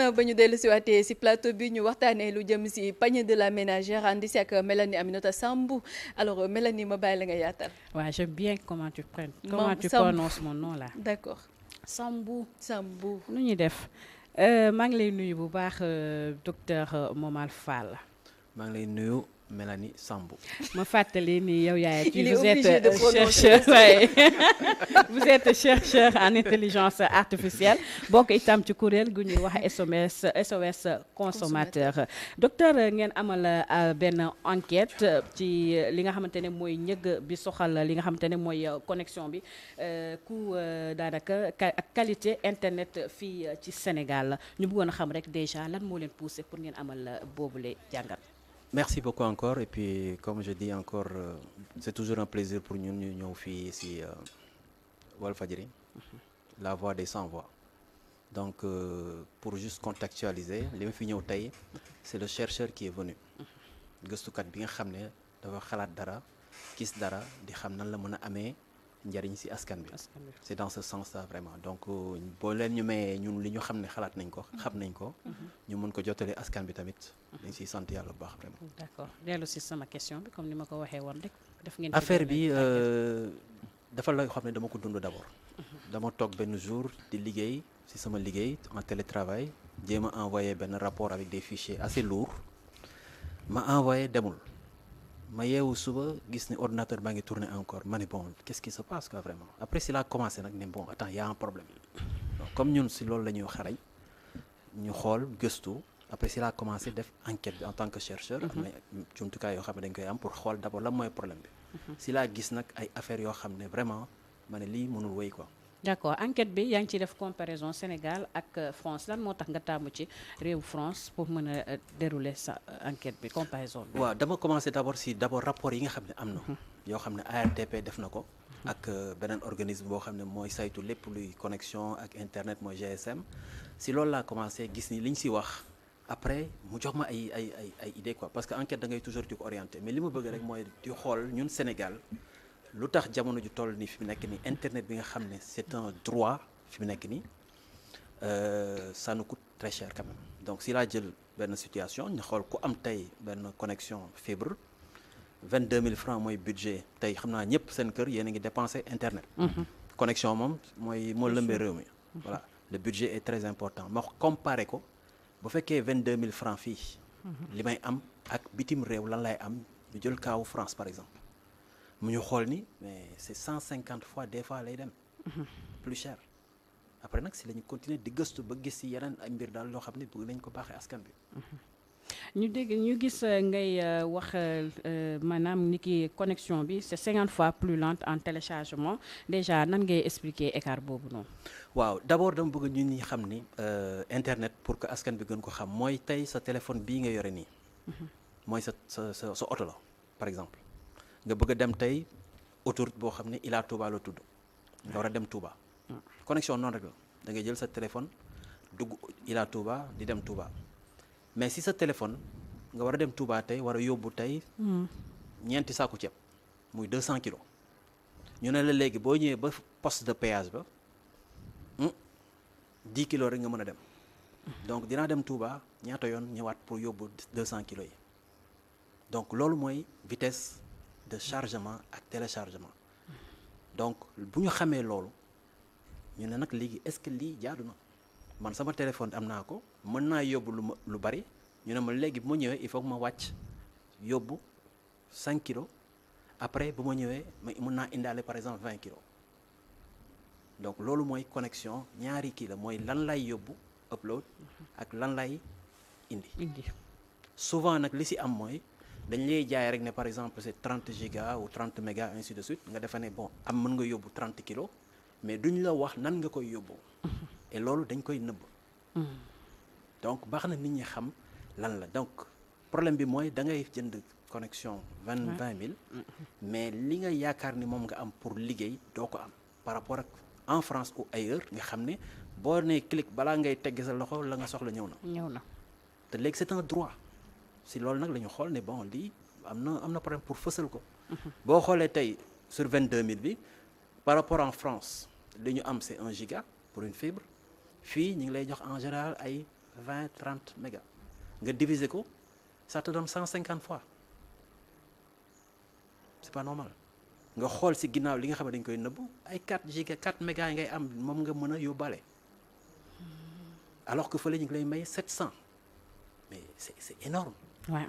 gannaaw ba ñu dellu si waatee si plateau bi ñu waxtaanee lu jëm si panier de la ménagère andi si ak Mélanie Aminata Sambou alors Mélanie ma bàyyi la nga yaatal. Ouais, j'aime bien comment tu prononces mon nom là. D'accord. Sambou. Sambou. nu ñuy def maa ngi lay nuyu bu baax docteur Momar Fall. maa ngi lay nuyu Mélanie Sambou. ma fàttali ni yow yaay Il est vous obligé êtes de prononcer. chercheur ouais. Vous êtes chercheur en intelligence artificielle bokk itam ci kuréel gu ñuy wax SOS consommateur docteur ngeen amal benn enquête ci li nga xamante ne mooy ñëg bi soxal li nga xamante ne mooy connexion bi ku daanaka ak qualité internet fii ci Sénégal ñu bëggoon a xam rek déjà lan moo leen poussé pour ngeen amal boobule jàngat. Merci beaucoup encore et puis comme je dis encore c'est toujours un plaisir pour ñun ñu ñëw fii si Walfadjri la voix des sans voix donc pour juste contextualiser li ma fi ñëw tey c'est le chercheur qui est venu gëstukat bi nga xam ne dafa xalaat dara gis dara di xam nan la mën a amee njariñ ci askan bi c'est dans ce sens-là vraiment donc boo leen ñu mayee ñun li ñu xam ne xalaat nañ ko xam nañ ko ñu mën ko jottale askan bi tamit dañ ciy sant yàlla bu baax vraiment. D'accord dellu ci sama question bi comme ni ma ko waxee woon rek def ngeen affaire bi dafa la xam ne dama ko dund d'abord dama toog benn jour di liggéey ci sama liggéey en télétravail jéem a envoyé benn rapport avec des fichiers assez lourds ma envoyé demul ma yeewu suba gis ne ordinateur baa ngi tourner encore ma ne bon qu'est-ce qui se passe quoi vraiment après si laa commencé nag ne bon attends y a un problème donc comme ñun si loolu la ñuy xarañ ñu xool gëstu après si laa commencé def enquête bi en tant que chercheur am na jumtukaay yoo xam ne dañ koy am pour xool d'abord lan mooy problème bi si laa gis nag ay affaires yoo xam ne vraiment ma ne lii mënul wéy quoi. D'accord enquête bi yaa ngi ciy def comparaison Sénégal ak France lan moo tax nga taamu ci réewu France pour mën a dérouler sa enquête bi comparaison bi. waaw dama commencé d'abord rapport yi nga xam ne am na. yoo xam ne ARTP def na ko. ak beneen organisme boo xam ne mooy saytu lépp luy connexion ak internet mooy GSM si loolu laa commencé gis ni liñ si wax après mu jox ma ay idée quoi parce que enquête da ngay toujours di ko orienté mais li ma bëgg rek mooy di xool ñun Sénégal. lu tax jamono ju toll nii fi mu nekk nii internet bi nga xam ne c'est un droit fi mu nekk nii ça nous coûte très cher quand même donc si laa jël benn situation ñu xool ku am tey benn connexion fibre 22 000 francs mooy budget tey xam naa ñëpp seen kër yéen a ngi dépenser internet. connexion moom moo lëmbee réew mi. voilà le budget est très important ma comparé ko bu fekkee 22 000 francs fii. li may am ak bitim réew lan lay am ñu jël kaawu France par exemple. mu ñu xool ni mais c'est 150 fois des fois lay dem plus cher après nag si la ñu continuer di gëstu ba gis ci yeneen ay mbir daal loo xam ne bëgg nañ ko baaxee askan bi ñu gis ngay wax maanaam ni ki connexion bi c'est 50 fois plus lente en téléchargement déjà nan ngay expliquer écart boobu noonu. waaw d'abord dama bëgg ñun ñi xam ni internet pour que askan bi gën ko xam mooy tey sa téléphone bii nga yore nii mooy sa oto la par exemple nga bëgg a dem tey autoroute boo xam ne Ila Touba la tudd nga war a dem Touba connexion noonu rek la da ngay jël sa téléphone dugg Ila Touba di dem Touba mais si sa téléphone nga war a dem Touba tey war a yóbbu tey ñeenti saaku ceeb muy 200 kilos ñu ne la léegi boo ñëwee ba poste de péage ba 10 kilos rek nga mën a dem donc dinaa dem Touba ñaata yoon ñëwaat pour yóbbu 200 kilos yi donc loolu mooy vitesse de chargement ak téléchargement donc bu ñu xamee loolu ñu ne nag léegi est-ce que lii jaadu na man sama téléphone am naa ko mën naa yóbbu lu bari ñu ne ma léegi bu ma ñëwee il faut que ma wàcc yóbbu 5 kilos après bu ma ñëwee mën naa indaale par exemple 20 kilos donc loolu mooy connexion ñaari kii la mooy lan lay yóbbu upload ak lan lay indi souvent nag li ci am mooy dañ lay jaay rek ne par exemple c'est 30 gigas ou 30 mégas ainsi de suite nga defa ne bon am mën nga yóbbu 30 kilos mais duñ la wax nan nga koy yóbbu et loolu dañ koy nëbb donc baax na nit ñi xam lan la donc problème bi mooy da ngay jënd connexion 20 000 mais li nga yaakaar ni moom nga am pour liggéey doo ko am par rapport ak en France ou ailleurs nga xam ne boo nee clic balaa ngay tegg sa loxo la nga soxla ñëw na te léegi c'est un droit si loolu nag la ñu xool ne bon lii am na problème pour fësal ko boo xoolee tey sur 22 000 bi par rapport en France li ñu am c'est 1 giga pour une fibre fii ñu ngi lay jox en général ay 20 30 mégas nga diviser ko ça te donne 150 fois c'est pas normal nga xool ci ginnaaw li nga xam ne dañ koy nëbbu ay 4 giga 4 mégas yi ngay am moom nga mën a yóbbaale alors que fële ñu ngi lay may 700 mais c'est énorme. Ouais.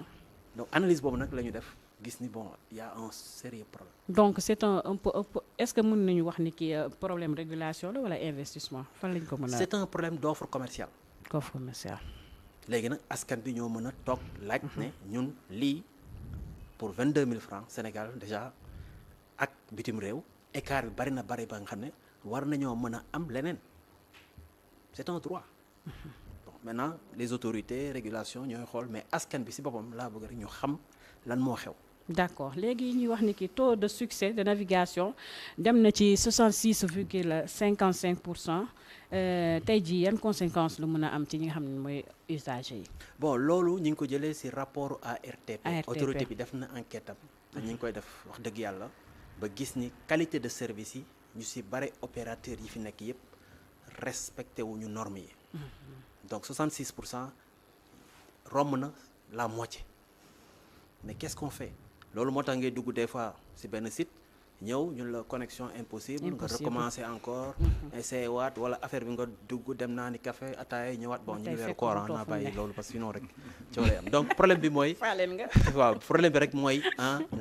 Donc analyse boobu nag la ñu def gis ni bon il y a un sérieux problème. Donc c'est un peu est-ce que mën nañu wax ni ki problème régulation la wala investissement fan lañ ko mën a. C'est un problème d'offre commerciale. Offre commerciale. léegi nag askan bi ñoo mën a toog laaj ne ñun lii pour 22 000 francs Sénégal déjà ak bitim réew écart bi bari na bari ba nga xam ne war nañoo mën a am leneen c'est un droit. Bon maintenant les autorités régulation ñooy xool mais askan bi ci boppam laa bëgg rek ñu xam lan moo xew. D'accord léegi ñuy wax ni ki taux de succès de navigation dem na ci 66,55%. Tey jii yan conséquences lu mën a am ci ñi nga xam ne mooy usagers yi. Bon loolu ñu ngi ko jëlee ci rapport ARTP. ARTP autorité bi def na enquête am. te ñu ngi koy def wax dëgg yàlla ba gis ni qualité de service yi ñu ci bare opérateurs yi fi nekk yépp respecté wuñu normes yi. Donc 66% romb na la moitié mais qu'est-ce qu'on fait loolu moo tax ngay dugg des fois ci benn site ñëw ñun la connexion impossible nga recommencer encore essayer waat wala affaire bi nga dugg dem naa ni café ataaya ñëwaat bon ñu ngi weeru koor naa bàyyi loolu parce que sinon rek coow lay am donc problème bi mooy waaw problème bi rek mooy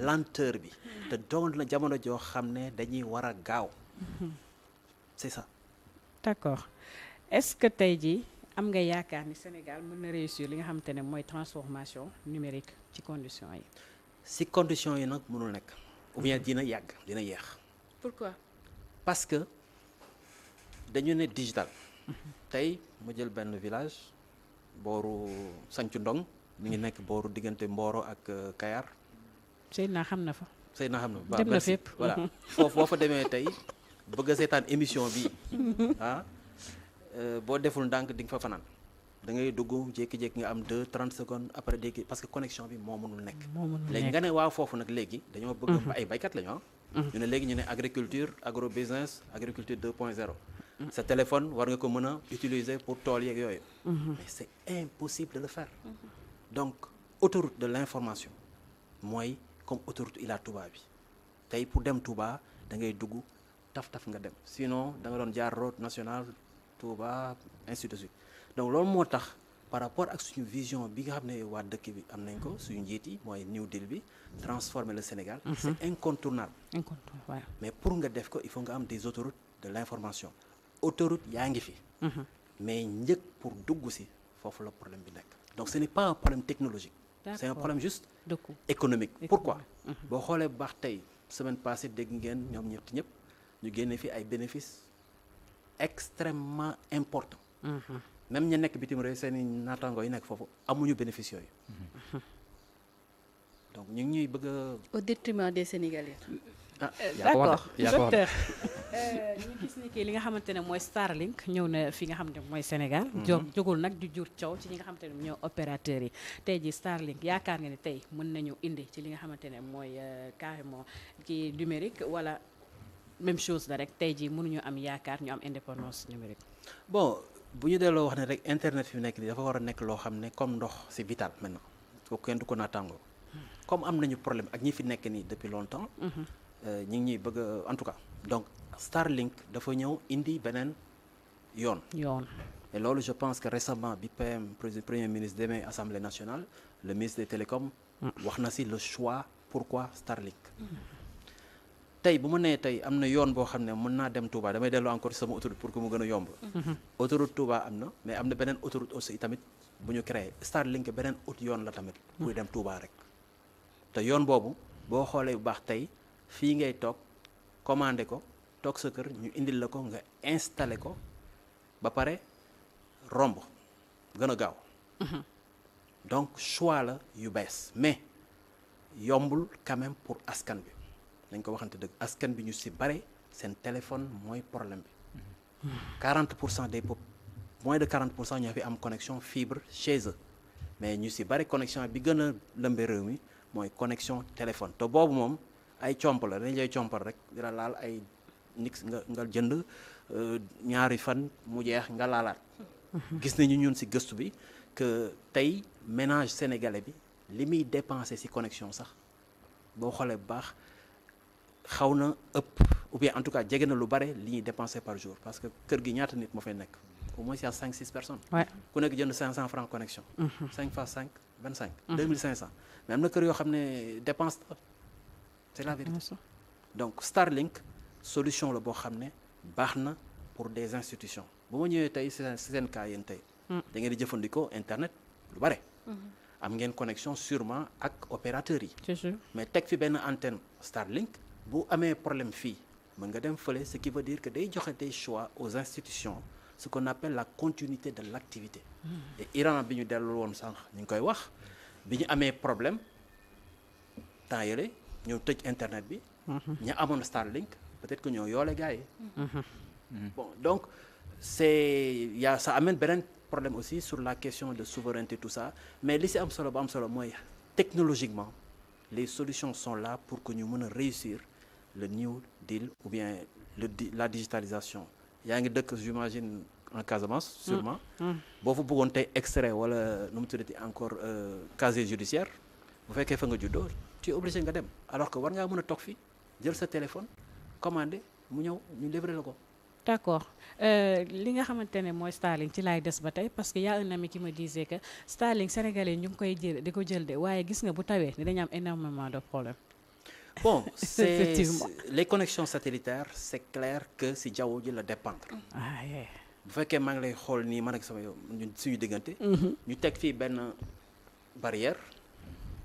lenteur bi te doon na jamono joo xam ne dañuy war a gaaw c'est ça. D'accord est-ce que tey jii am nga yaakaar ni Sénégal mën na réussir li nga xamante ne mooy transformation numérique ci conditions yi. Si conditions yi nag mënul nekk ou bien dina yàgg dina yeex. Pourquoi? Parce que dañu ne digital. Tey ma jël benn village booru Sancu Ndong mi ngi nekk booru diggante Mboro ak Kayar. Seydina xam na fa. Seydina xam na dem na fépp voilà foofu boo fa demee tey bëgg a seetaan émission bi boo deful ndànk di nga fa fanaan da ngay dugg jékki-jékki nga am 2-30 secondes après dégg parce que connexion bi moo mënul nekk. léegi nga ne waaw foofu nag léegi dañoo bëgg ay baykat lañu ñu ne léegi ñu ne agriculture agro business agriculture 2.0. sa téléphone war nga ko mën a utiliser pour tool yeeg yooyu. mais c'est impossible de le faire. donc autoroute de l'information mooy comme autoroute Ila Touba bi tey pour dem Touba da ngay dugg taf nga dem sinon da nga doon jaar route nationale Touba ainsi de suite donc loolu moo tax par rapport ak suñu vision bi nga xam ne waa dëkk bi am nañ ko suñu njiit yi mooy New Deal bi transformer le Sénégal. C'est incontournable. Ouais. mais pour nga def ko il faut nga am des autoroutes de l'information autoroute yaa ngi fi. mais njëg pour dugg si foofu la problème bi nekk donc ce n'est pas un problème technologique. C'est un problème juste économique. Pourquoi boo xoolee bu baax tey semaine passée dégg ngeen ñoom ñëpp ñu génne fi ay bénéfices extrêmement importants. Même ña nekk bitim réew seeni naataango yi nekk foofu amuñu bénéfice yooyu. donc ñu ngi ñuy bëgg a. Au détriment des Sénégalais. D'accord docteur ñu gis ni kii li nga xamante ne mooy Starlink ñëw na fi nga xam ne mooy Sénégal. jógul nag di jur coow ci ñi nga xamante ne ñoo opérateurs yi tey ji Starlink yaakaar nga ne tey mën nañu indi ci li nga xamante ne mooy carrément ci numérique wala même chose la rek tey ji mënuñu am yaakaar ñu am indépendance numérique. Bon bu ñu delloo wax ne rek internet fi mu nekk nii dafa war a nekk loo xam ne comme ndox c'est vital maintenant kooku kenn du ko naataangoo comme am nañu problème ak ñi fi nekk nii depuis longtemps. ñi ngi ñuy bëgg en tout cas donc Starlink dafa ñëw indi beneen yoon. Et loolu je pense que récemment bi premier ministre demee Assemblée nationale le ministre des télécoms wax na ci le choix pourquoi Starlink. tey bu ma nee tey am na yoon boo xam ne mën naa dem Touba damay dellu encore sama autoroute pour que mu gën a yomb. autoroute Touba am na mais am na beneen autoroute aussi tamit bu ñu créé Starlink beneen yoon la tamit. pour dem Touba rek. te yoon boobu boo xoolee bu baax tey fii ngay toog commandé ko toog sa kër ñu indil la ko nga installé ko ba pare romb gën a gaaw. donc choix la yu bees mais yombul quand même pour askan bi. dañ ko waxante dëgg askan bi ñu ci bare seen téléphone mooy problème bi 40% des moins de 40% ñoo fi am connexion fibre chez eux mais ñu ci bare connexion bi gën a lëmbe réew mi mooy connexion téléphone te boobu moom ay comp la dañ lay compal rek dina laal ay nix nga jënd ñaari fan mu jeex nga laalaat gis nañu ñun ci gëstu bi que tey ménage sénégalais bi li muy dépenser ci connexion sax boo xoolee bu baax xaw na ëpp ou bien en tout cas jege na lu bare li ñuy dépenser par jour parce que kër gi ñaata nit moo fay nekk au moins il y a 5-6 personnes. Ouais. ku nekk jënd 500 francs connexion. 5 fois 5 25. 2500 mais am na kër yoo xam ne dépense c'est la vérité. Donc Starlink solution la boo xam ne baax na pour des institutions bu ma ñëwee tey si seen cas yéen tey. da ngeen di jëfandikoo internet lu bare. am ngeen connexion sûrement ak opérateurs yi. C'est sûr. mais teg fi benn antenne Starlink bu amee problème fii mën nga dem fële ce qui veut dire que day joxe des choix aux institutions ce qu'on appelle la continuité de l'activité. et Iran bi ñu dellu woon sànq ñu ngi koy wax bi ñu amee problème temps yële ñëw tëj internet bi. ña amoon Starlink peut-être que ñoo yoole gars yi. bon donc ça amène beneen problème aussi sur la question de souveraineté tout ça mais li si am solo ba am solo mooy technologiquement les solutions sont là pour que ñu mën a réussir le New Deal ou bien la digitalisation yaa ngi dëkk j'imagine en Casamance sûrement boo fa bëggoon tey extrait wala nu mu tuddati encore casier judiciaire bu fekkee fa nga juddoo tu es obligé nga dem alors que war ngaa mën a toog fii jël sa téléphone commandé mu ñëw ñu livrer la ko. D'accord li nga xamante ne mooy Starlink ci laay des ba tey parce que y a un ami qui me disait que Starlink sénégalais ñu ngi koy jël di ko jël de waaye gis nga bu tawee ni dañu am énormément de problèmes. Bon Effectivement. les connexions satellitaires c'est clair que si jaww ji la dépendre. Ah yeah. bu fekkee maa ngi lay xool nii man ak sama yow ñun suñu diggante. ñu teg fii benn barrière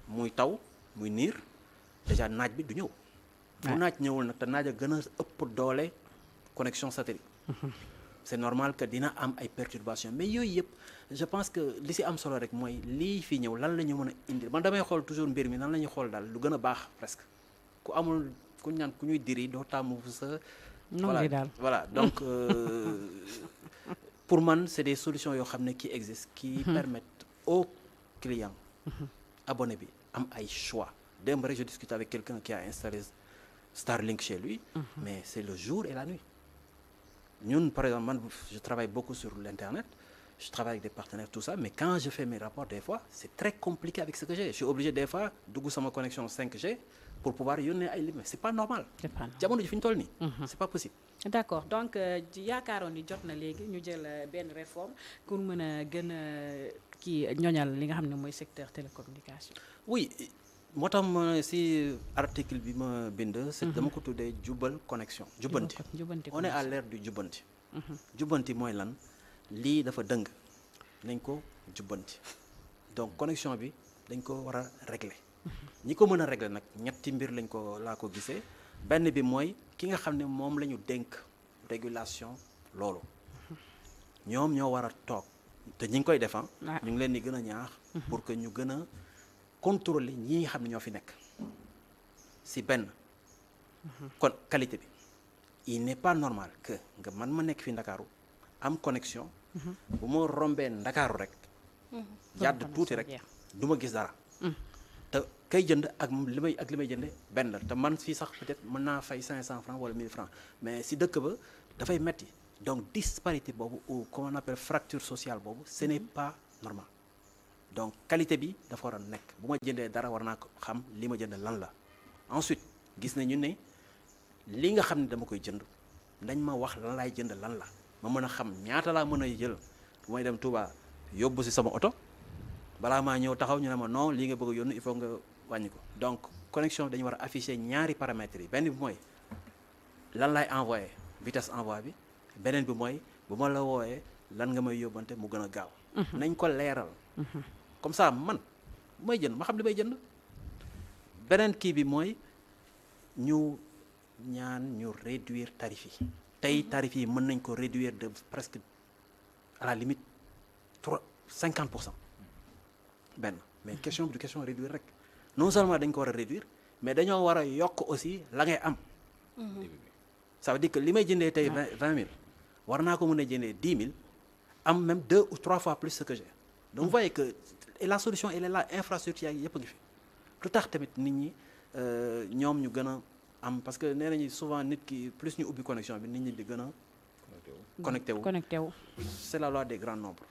muy taw muy niir déjà naaj bi du ñëw. bu naaj ñëwul nag te naaj a gën a ëpp doole connexion satellite. c'est normal que dina am ay perturbations mais yooyu yëpp je pense que li si am solo rek mooy lii fi ñëw lan la ñu mën a indi man damay xool toujours mbir mi nan la ñuy xool daal lu gën a baax presque ku amul ku ñaan ku ñuy diri doo tàmm sa. voilà daal voilà donc pour man c'est des solutions yoo xam ne qui existent qui permettent aux clients abonné bi am ay choix démb rek je discute avec quelqu'un qui a installé Starlink chez lui mais c'est le jour et la nuit ñun par exemple man je travaille beaucoup sur l'internet je travaille avec des partenaires tout ça mais quand je fais mes rapports des fois c'est très compliqué avec ce que j'ai je suis obligé des fois dugg sama connexion 5G pour pouvoir yónnee ay limite c'est pas normal jamono ji fi ñu toll nii c'est pas possible. D'accord donc yaakaaroon ni jot na léegi ñu jël benn réforme pour mën a gën a kii ñoñal li nga xam ne mooy secteur télécommunication. Oui moo tax ma si article bi ma bind. c'est dama ko tuddee jubal connexion. jubbanti on est à l'ère du jubbanti. jubbanti mooy lan lii dafa dëng nañ ko jubbanti donc connexion bi dañ ko war a régler. ñi ko mën a régler nag ñetti mbir laa ko gisee benn bi mooy ki nga xam ne moom la ñu dénk régulation loolu ñoom ñoo war a toog te ñi ngi koy defan ñu ngi leen di gën a ñaax pour que ñu gën a contrôler ñi nga xam ne ñoo fi nekk si benn kon qualité bi il n'est pas normal que nga man ma nekk fi Ndakaaru am connexion bu ma rombee Ndakaaru rek jàdd tuuti rek du ma gis dara te kay jënd ak li may jënde benn la te man fii sax peut-être mën naa fay 500 francs wala 1000 francs mais si dëkk ba dafay metti donc disparité boobu ou comment on appelle fracture sociale boobu ce n'est pas normal donc qualité bi dafa war a nekk bu ma jëndee dara war naa ko xam li ma jënd lan la ensuite gis nañu ne li nga xam ne dama koy jënd dañ ma wax lan laay jënd lan la ma mën a xam ñaata laa mën a jël bu may dem Touba yóbbu si sama oto balaa maa ñëw taxaw ñu ne ma non lii nga bëgg a yónni il faut nga wàññi ko donc connexion bi dañu war a afficher ñaari paramètres yi benn bi mooy lan lay envoyer vitesse envoi bi beneen bi mooy bu ma la wooyee lan nga may yóbbante mu gën a gaaw nañ ko leeral comme ça man bu may jënd ma xam li may jënd beneen kii bi mooy ñu ñaan ñu réduire tarif yi tey tarif yi mën nañ ko réduire de presque à la limite 50%. benn mais question bi du question réduire rek non seulement dañ ko war a réduire mais dañoo war a yokk aussi la ngay am. ça veut dire que li may jëndee tey 20 000 war naa ko mën a jëndee 10 000 am même 2 ou 3 fois plus ce que j'ai donc vous voyez que et la solution elle est là infrastructure yëpp a ngi fi lu tax tamit nit ñi ñoom ñu gën a am parce que nee nañu souvent nit ki plus ñu ubbi connexion bi nit ñi di gën a connecté wu c'est la loi des grands nombres.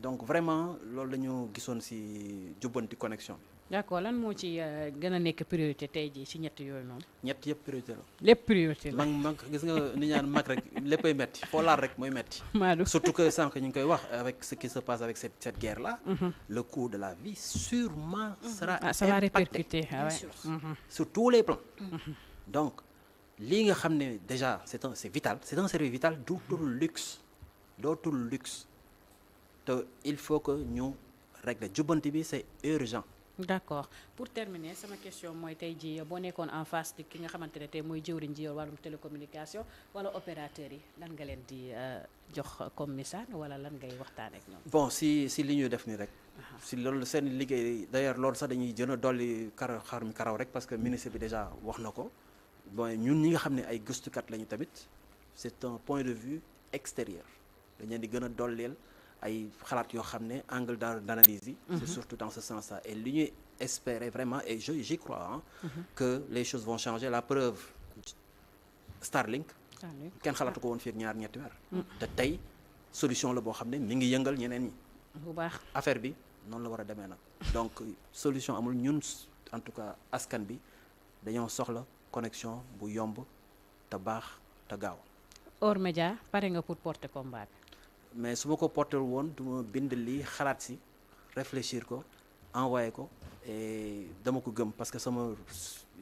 Donc vraiment loolu la ñu gisoon ci jubbanti connexion bi. d'accord lan moo ci gën a nekk priorité tey jii ci ñett yooyu noonu. ñett yëpp priorité la. lépp priorité la mag gis nga ni ñaan mag rek léppay metti foo laal rek mooy metti. surtout que sànq ñu ngi koy wax avec ce qui se passe avec cette guerre là. Le coût de la vie sûrement sera ça va répercuter sur tous les plans. Donc lii nga xam ne déjà c'est vital c'est un service vital dootul luxe te il faut que ñu régler jubbanti bi c'est urgent. d'accord pour terminer sama question mooy tey jii boo nekkoon en face di ki nga xamante ne tey mooy jëwriñ ji yor wàllum télécommunication wala opérateurs yi lan nga leen di jox comme message wala lan ngay waxtaan ak ñoom. bon si li ñuy def nii rek. si loolu seen liggéey d'ailleurs loolu sax dañuy gën a dolli karaw rek parce que ministre bi déjà wax na ko bon ñun ñi nga xam ne ay gëstukat lañu tamit c'est un point de vue extérieur dañ leen di gën a dolleel ay xalaat yoo xam ne angle d'analyse yi. c'est surtout dans ce sens-là et li ñuy espérer vraiment et j'y crois que les choses vont changer la preuve Starlink kenn xalaatu ko woon fii ak ñetti weer te tey solution la boo xam ne mi ngi yëngal ñeneen ñi bu baax affaire bi noonu la war a demee nag donc solution amul ñun en tout cas askan bi dañoo soxla connexion bu yomb te baax te gaaw. Hors Média pare nga pour porter combat bi. mais su ma ko porter woon du ma bind lii xalaat si réfléchir ko envoyer ko et dama ko gëm parce que sama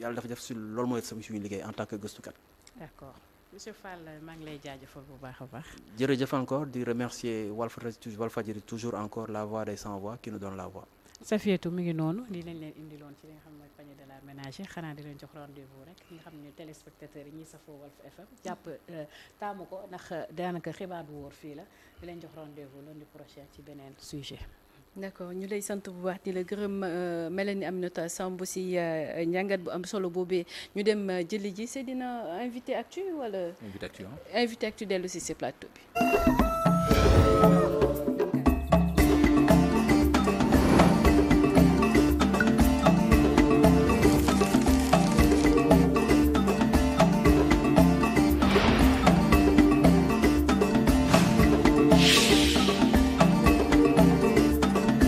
yàlla dafa def si loolu mooy sama suñu liggéey en tant que gëstukat. d'accord monsieur Fall maa ngi lay jaajëfal bu baax a baax. jërëjëf encore di remercier Walfadjri toujours encore la voix des sans voix qui nous donne la voix. Safiatou mi ngi noonu lii lañ leen indiloon ci li nga xam ne mooy panier de la ménagère xanaa di leen jox rendez-vous rek nga xam ne téléspectateurs yi ñuy safoo Walf FM jàpp taamu ko ndax daanaka xibaar bu wóor fii la di leen jox rendez-vous lundi prochain ci beneen sujet. d'accord ñu lay sant bu baax di la gërëm Mélanie Aminata Samb si njàngat bu am solo boobee ñu dem jëli ji Seydina invité actu wala. invité actu dellu si plateau bi.